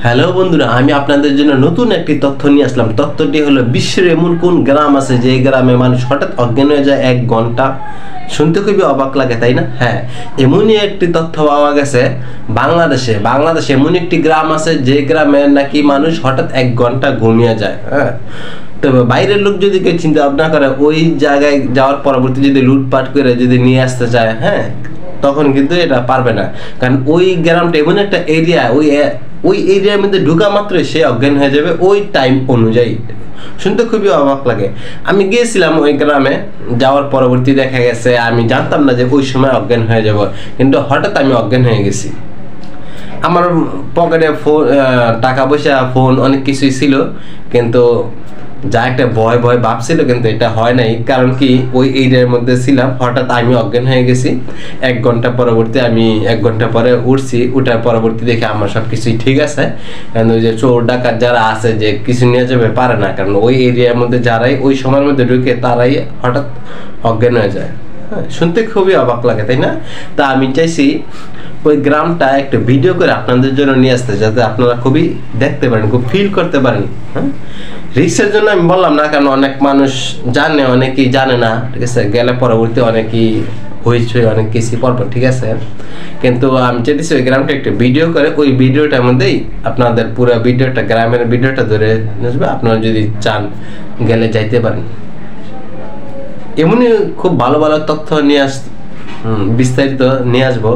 Hello বন্ধুরা, আমি আপনাদের জন্য নতুন একটি তথ্য নিয়ে আসলাম। তথ্যটি হলো বিশ্বের এমন কোন গ্রাম আছে যে গ্রামে মানুষ হঠাৎ অজ্ঞান হয়ে যায় 1 ঘন্টা। শুনতে খুবই অবাক লাগে, তাই না? হ্যাঁ, এমনই একটি তথ্য পাওয়া গেছে বাংলাদেশে এমন একটি গ্রাম আছে যে গ্রামে নাকি মানুষ হঠাৎ 1 ঘন্টা ঘুমিয়ে যায়। হ্যাঁ, তবে বাইরের লোক যদি কেউ চিন্তা ভাবনা করে ওই জায়গায় যাওয়ার পরবর্তী যদি লুটপাট করে যদি নিয়ে আসতে চায়, হ্যাঁ, তখন কিন্তু এটা পারবে না। কারণ ওই গ্রামটা এমন একটা এরিয়া, ওই এরিয়ার মধ্যে ঢুকা মাত্র সে অজ্ঞান হয়ে যাবে ওই টাইম অনুযায়ী। শুনতে খুবই অবাক লাগে। আমি গিয়েছিলাম ওই গ্রামে, যাওয়ার পরবর্তী দেখা গেছে আমি জানতাম না যে ওই সময় অজ্ঞান হয়ে যাব, কিন্তু হঠাৎ আমি অজ্ঞান হয়ে গেছি। আমার পকেটে ফোন, টাকা পয়সা, ফোন, অনেক কিছুই ছিল, কিন্তু যা একটা ভয় ভাব ছিল, কিন্তু এটা হয় নাই। কারণ কি, ওই এরিয়ার মধ্যে ছিলাম, হঠাৎ আমি অজ্ঞান হয়ে গেছি। 1 ঘন্টা পরবর্তী আমি 1 ঘন্টা পরে উঠছি, উঠার পরবর্তী দেখে আমার সব কিছুই ঠিক আছে। কারণ ওই যে চোর ডাকাত যারা আছে যে কিছু নিয়ে যাবে পারে না, কারণ ওই এরিয়ার মধ্যে যারাই ওই সময়ের মধ্যে ঢুকে তারাই হঠাৎ অজ্ঞান হয়ে যায়। হ্যাঁ, শুনতে খুবই অবাক লাগে, তাই না? তা আমি চাইছি ওই গ্রামটা একটা ভিডিও করে আপনাদের জন্য নিয়ে আসতে, যাতে আপনারা খুবই দেখতে পারেন, খুব ফিল করতে পারেন। হ্যাঁ, রিক্সের জন্য আমি বললাম না, কারণ অনেক মানুষ জানে, অনেকেই জানে না, ঠিক আছে? গেলে পরবর্তী অনেকেই হইচই অনেক কিছু পরপর, ঠিক আছে? কিন্তু আমি চাইতেছি ওই গ্রামটা একটা ভিডিও করে, ওই ভিডিওটার মধ্যেই আপনাদের পুরো ভিডিওটা, গ্রামের ভিডিওটা ধরে আসবে। আপনারা যদি চান গেলে যাইতে পারেন। এমনই খুব ভালো ভালো তথ্য নিয়ে বিস্তারিত নিয়ে আসবো।